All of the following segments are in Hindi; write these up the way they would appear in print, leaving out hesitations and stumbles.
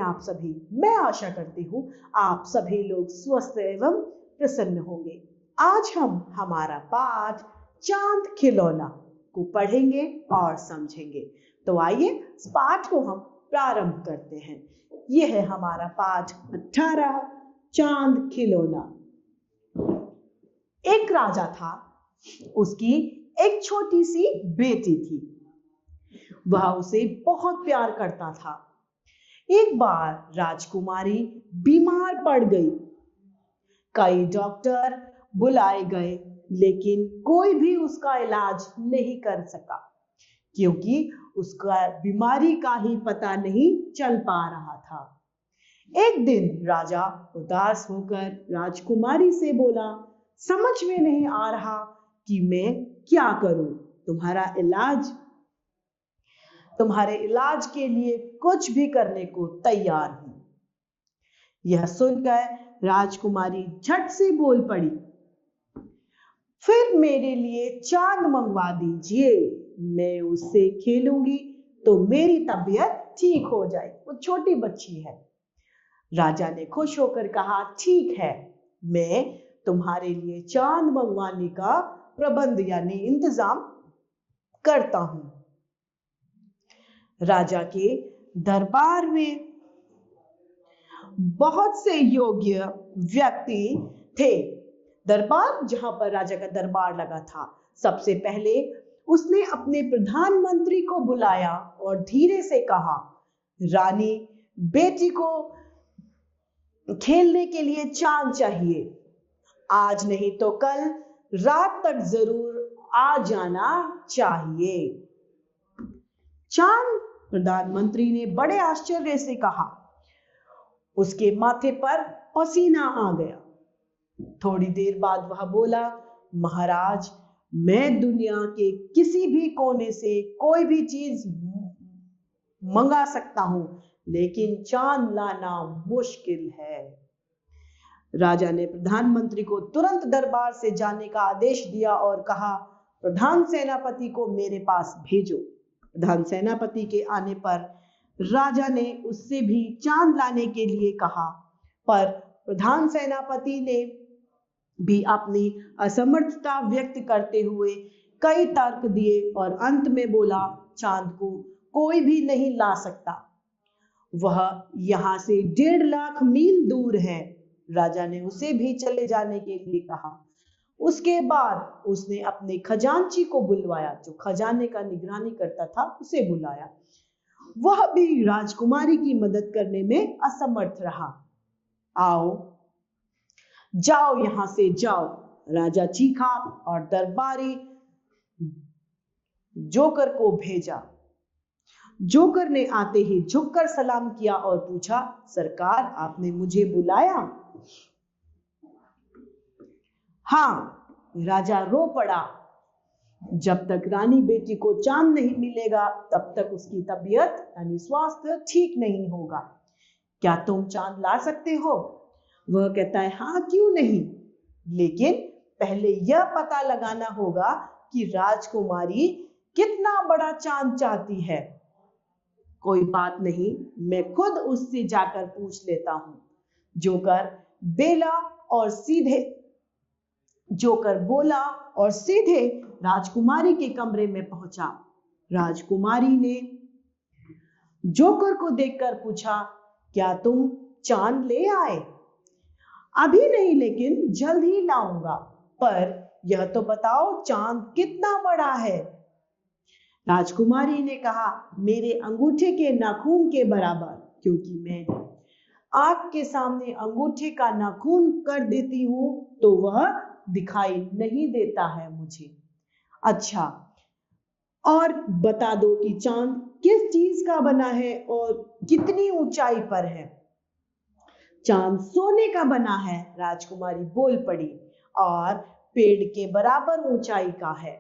आप सभी। मैं आशा करती हूँ आप सभी लोग स्वस्थ एवं प्रसन्न होंगे। आज हम हमारा पाठ चांद खिलौना को पढ़ेंगे और समझेंगे। तो आइए इस पाठ को हम प्रारंभ करते हैं। यह है हमारा पाठ 18 चांद खिलौना। एक राजा था, उसकी एक छोटी सी बेटी थी। वह उसे बहुत प्यार करता था। एक बार राजकुमारी बीमार पड़ गई। कई डॉक्टर बुलाए गए, लेकिन कोई भी उसका इलाज नहीं कर सका, क्योंकि उसका बीमारी का ही पता नहीं चल पा रहा था। एक दिन राजा उदास होकर राजकुमारी से बोला, समझ में नहीं आ रहा कि मैं क्या करूं। तुम्हारे इलाज के लिए कुछ भी करने को तैयार हूं। यह सुनकर राजकुमारी झट से बोल पड़ी, फिर मेरे लिए चांद मंगवा दीजिए। मैं उससे खेलूंगी तो मेरी तबीयत ठीक हो जाए। वो छोटी बच्ची है। राजा ने खुश होकर कहा, ठीक है, मैं तुम्हारे लिए चांद मंगवाने का प्रबंध यानी इंतजाम करता हूं। राजा के दरबार में बहुत से योग्य व्यक्ति थे। दरबार जहां पर राजा का दरबार लगा था, सबसे पहले उसने अपने प्रधानमंत्री को बुलाया और धीरे से कहा, रानी, बेटी को खेलने के लिए चांद चाहिए। आज नहीं तो कल रात तक जरूर आ जाना चाहिए। चांद प्रधानमंत्री ने बड़े आश्चर्य से कहा। उसके माथे पर पसीना आ गया। थोड़ी देर बाद वह बोला, महाराज, मैं दुनिया के किसी भी कोने से कोई भी चीज मंगा सकता हूं, लेकिन चांद लाना मुश्किल है। राजा ने प्रधानमंत्री को तुरंत दरबार से जाने का आदेश दिया और कहा, प्रधान सेनापति को मेरे पास भेजो। प्रधान सेनापति के आने पर राजा ने उससे भी चांद लाने के लिए कहा, पर प्रधान सेनापति ने भी अपनी असमर्थता व्यक्त करते हुए कई तर्क दिए और अंत में बोला, चांद को कोई भी नहीं ला सकता। वह यहां से 1.5 लाख मील दूर है। राजा ने उसे भी चले जाने के लिए कहा। उसके बाद उसने अपने खजांची को बुलवाया, जो खजाने का निगरानी करता था, उसे बुलाया। वह भी राजकुमारी की मदद करने में असमर्थ रहा। आओ, जाओ, यहां से जाओ, राजा चीखा और दरबारी जोकर को भेजा। जोकर ने आते ही झुककर सलाम किया और पूछा, सरकार, आपने मुझे बुलाया? हाँ, राजा रो पड़ा। जब तक रानी बेटी को चांद नहीं मिलेगा, तब तक उसकी तबीयत यानी स्वास्थ्य ठीक नहीं होगा। क्या तुम चांद ला सकते हो? वह कहता है, हाँ, क्यों नहीं, लेकिन पहले यह पता लगाना होगा कि राजकुमारी कितना बड़ा चांद चाहती है। कोई बात नहीं, मैं खुद उससे जाकर पूछ लेता हूं। जोकर बोला और सीधे राजकुमारी के कमरे में पहुंचा। राजकुमारी ने जोकर को देखकर पूछा, क्या तुम चांद ले आए? अभी नहीं, लेकिन जल्द ही लाऊंगा, पर यह तो बताओ चांद कितना बड़ा है? राजकुमारी ने कहा, मेरे अंगूठे के नाखून के बराबर, क्योंकि मैं आंख के सामने अंगूठे का नाखून कर देती हूं तो वह दिखाई नहीं देता है मुझे। अच्छा, और बता दो कि चांद किस चीज का बना है और कितनी ऊंचाई पर है? चांद सोने का बना है, राजकुमारी बोल पड़ी, और पेड़ के बराबर ऊंचाई का है।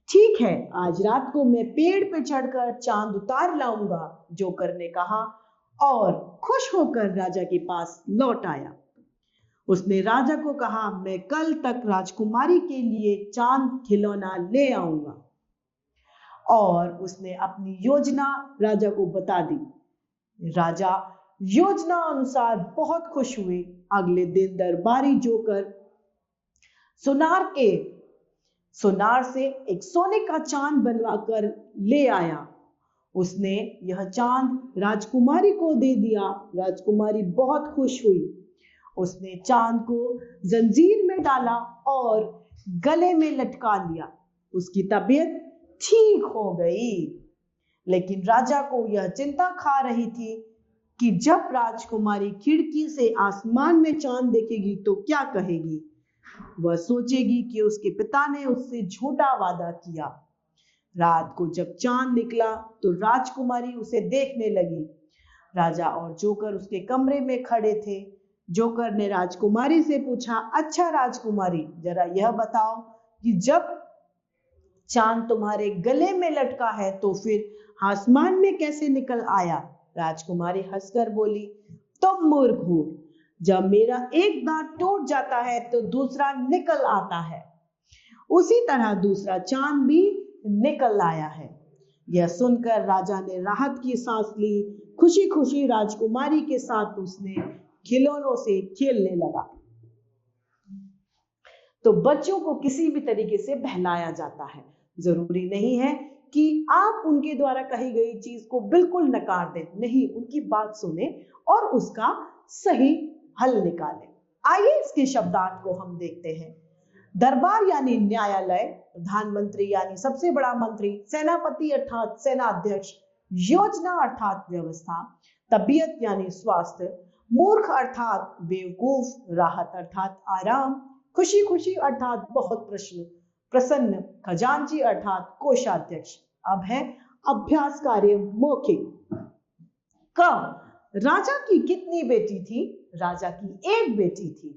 ठीक है, आज रात को मैं पेड़ पे चढ़कर चांद उतार लाऊंगा, जोकर ने कहा और खुश होकर राजा के पास लौट आया। उसने राजा को कहा, मैं कल तक राजकुमारी के लिए चांद खिलौना ले आऊंगा। और उसने अपनी योजना राजा को बता दी। राजा योजना अनुसार बहुत खुश हुए। अगले दिन दरबारी जोकर सोनार से एक सोने का चांद बनवाकर ले आया। उसने यह चांद राजकुमारी को दे दिया। राजकुमारी बहुत खुश हुई। उसने चांद को जंजीर में डाला और गले में लटका लिया। उसकी तबीयत ठीक हो गई। लेकिन राजा को यह चिंता खा रही थी कि जब राजकुमारी खिड़की से आसमान में चांद देखेगी तो क्या कहेगी। वह सोचेगी कि उसके पिता ने उससे झूठा वादा किया। रात को जब चांद निकला तो राजकुमारी उसे देखने लगी। राजा और जोकर उसके कमरे में खड़े थे। जोकर ने राजकुमारी से पूछा, अच्छा राजकुमारी, जरा यह बताओ कि जब चांद तुम्हारे गले में लटका है तो फिर आसमान में कैसे निकल आया। राजकुमारी हंसकर बोली, तुम मूर्ख हो। जब मेरा एक दांत टूट जाता है तो दूसरा निकल आता है, उसी तरह दूसरा चांद भी निकल आया है। यह सुनकर राजा ने राहत की सांस ली। खुशी खुशी राजकुमारी के साथ उसने खिलौनों से खेलने लगा। तो बच्चों को किसी भी तरीके से बहलाया जाता है। जरूरी नहीं है कि आप उनके द्वारा कही गई चीज को बिल्कुल नकार दें, नहीं, उनकी बात सुने और उसका सही हल निकालें। आइए इसके शब्दार्थ को हम देखते हैं। दरबार यानी न्यायालय, प्रधानमंत्री यानी सबसे बड़ा मंत्री, सेनापति अर्थात सेनाध्यक्ष, योजना अर्थात व्यवस्था, तबीयत यानी स्वास्थ्य, मूर्ख अर्थात बेवकूफ, राहत अर्थात आराम, खुशी खुशी अर्थात बहुत प्रसन्न, खजांची अर्थात कोषाध्यक्ष। अब है अभ्यास कार्य मौखिक। क, राजा की कितनी बेटी थी। राजा की एक बेटी थी।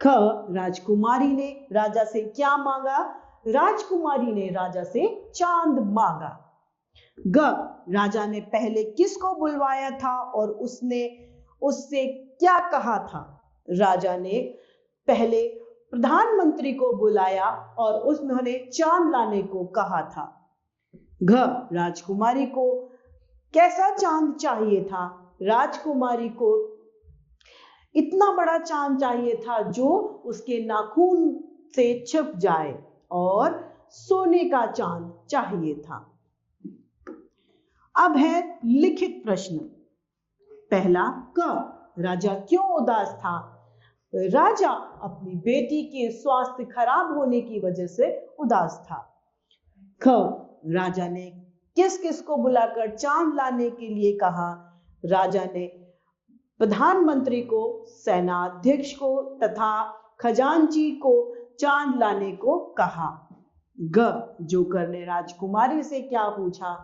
ख, राजकुमारी ने राजा से क्या मांगा। राजकुमारी ने राजा से चांद मांगा। ग, राजा ने पहले किसको बुलवाया था और उसने उससे क्या कहा था। राजा ने पहले प्रधानमंत्री को बुलाया और उन्होंने चांद लाने को कहा था। घ, राजकुमारी को कैसा चांद चाहिए था। राजकुमारी को इतना बड़ा चांद चाहिए था जो उसके नाखून से छिप जाए और सोने का चांद चाहिए था। अब है लिखित प्रश्न। पहला क, राजा क्यों उदास था। राजा अपनी बेटी के स्वास्थ्य खराब होने की वजह से उदास था। ख, राजा ने किस किस को बुलाकर चांद लाने के लिए कहा। राजा ने प्रधानमंत्री को, सेनाध्यक्ष को तथा खजांची को चांद लाने को कहा। ग, जोकर ने राजकुमारी से क्या पूछा।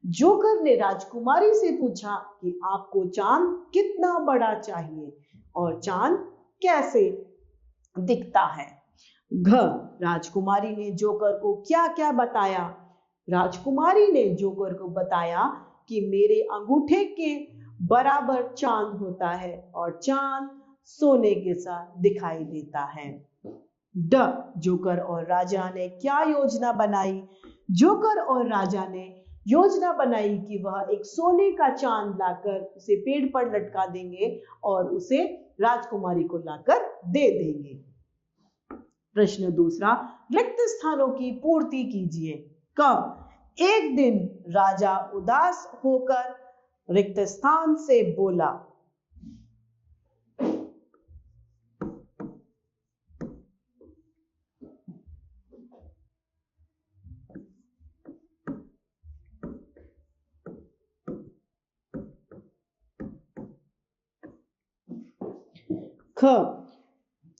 जोकर ने राजकुमारी से पूछा कि आपको चांद कितना बड़ा चाहिए और चांद कैसे दिखता है। घ, राजकुमारी ने जोकर को क्या क्या बताया। राजकुमारी ने जोकर को बताया कि मेरे अंगूठे के बराबर चांद होता है और चांद सोने के साथ दिखाई देता है। ड, जोकर और राजा ने क्या योजना बनाई। जोकर और राजा ने योजना बनाई कि वह एक सोने का चांद लाकर उसे पेड़ पर लटका देंगे और उसे राजकुमारी को लाकर दे देंगे। प्रश्न दूसरा, रिक्त स्थानों की पूर्ति कीजिए। क, एक दिन राजा उदास होकर रिक्त स्थान से बोला। ख,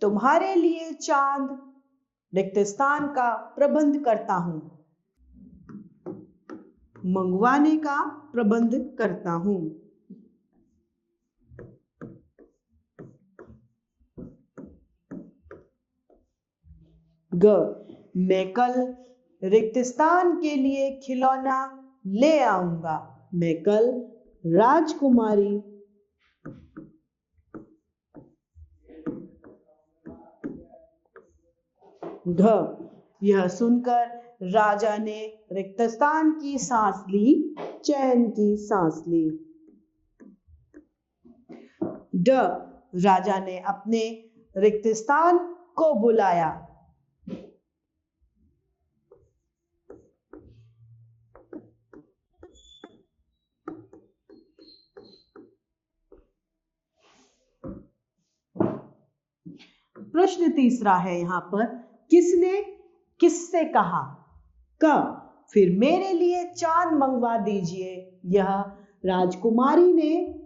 तुम्हारे लिए चांद रिक्त स्थान का प्रबंध करता हूं, मंगवाने का प्रबंध करता हूं। ग, मैं कल रिक्त स्थान के लिए खिलौना ले आऊंगा। मैं कल राजकुमारी घ, यह सुनकर राजा ने रिक्त स्थान की सांस ली, चैन की सांस ली। ड राजा ने अपने रिक्त स्थान को बुलाया। प्रश्न तीसरा है यहाँ पर, किसने किससे कहा? क फिर मेरे लिए चांद मंगवा दीजिए। यह राजकुमारी ने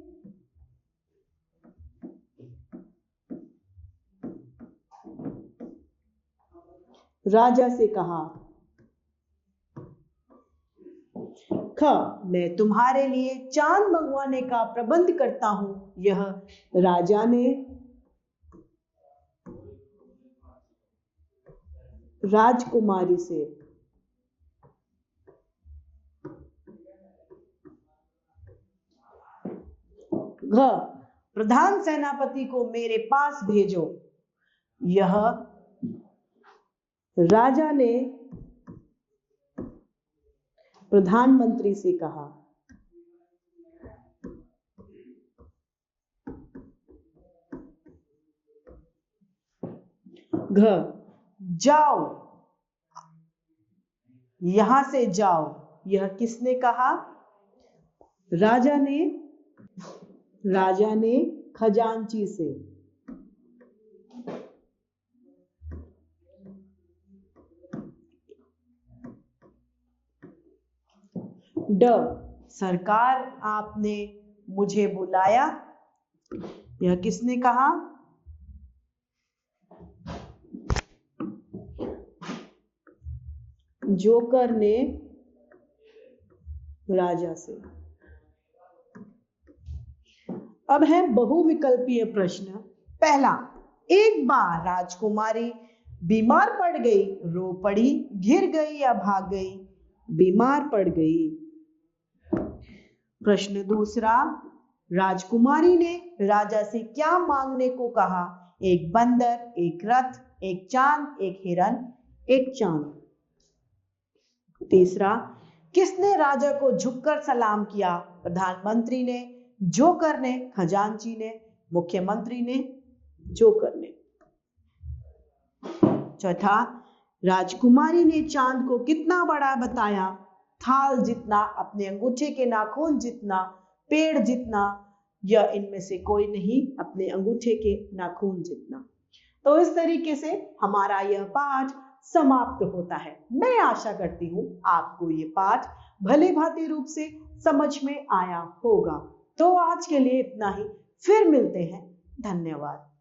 राजा से कहा। ख मैं तुम्हारे लिए चांद मंगवाने का प्रबंध करता हूं। यह राजा ने राजकुमारी से। घ प्रधान सेनापति को मेरे पास भेजो। यह राजा ने प्रधानमंत्री से कहा। घ जाओ, यहां से जाओ। यह किसने कहा? राजा ने खजांची से। ड सरकार आपने मुझे बुलाया। यह किसने कहा? जोकर ने राजा से। अब है बहुविकल्पीय प्रश्न। पहला, एक बार राजकुमारी बीमार पड़ गई, रो पड़ी, गिर गई या भाग गई? बीमार पड़ गई। प्रश्न दूसरा, राजकुमारी ने राजा से क्या मांगने को कहा? एक बंदर, एक रथ, एक चांद, एक हिरन, एक चांद। तीसरा, किसने राजा को झुककर सलाम किया? प्रधानमंत्री ने, जोकर ने, खजांची ने, मुख्यमंत्री ने, जोकर ने। चौथा, राजकुमारी ने चांद को कितना बड़ा बताया? थाल जितना, अपने अंगूठे के नाखून जितना, पेड़ जितना, या इनमें से कोई नहीं, अपने अंगूठे के नाखून जितना। तो इस तरीके से हमारा यह पाठ समाप्त होता है। मैं आशा करती हूँ आपको ये पाठ भले भांति रूप से समझ में आया होगा। तो आज के लिए इतना ही, फिर मिलते हैं। धन्यवाद।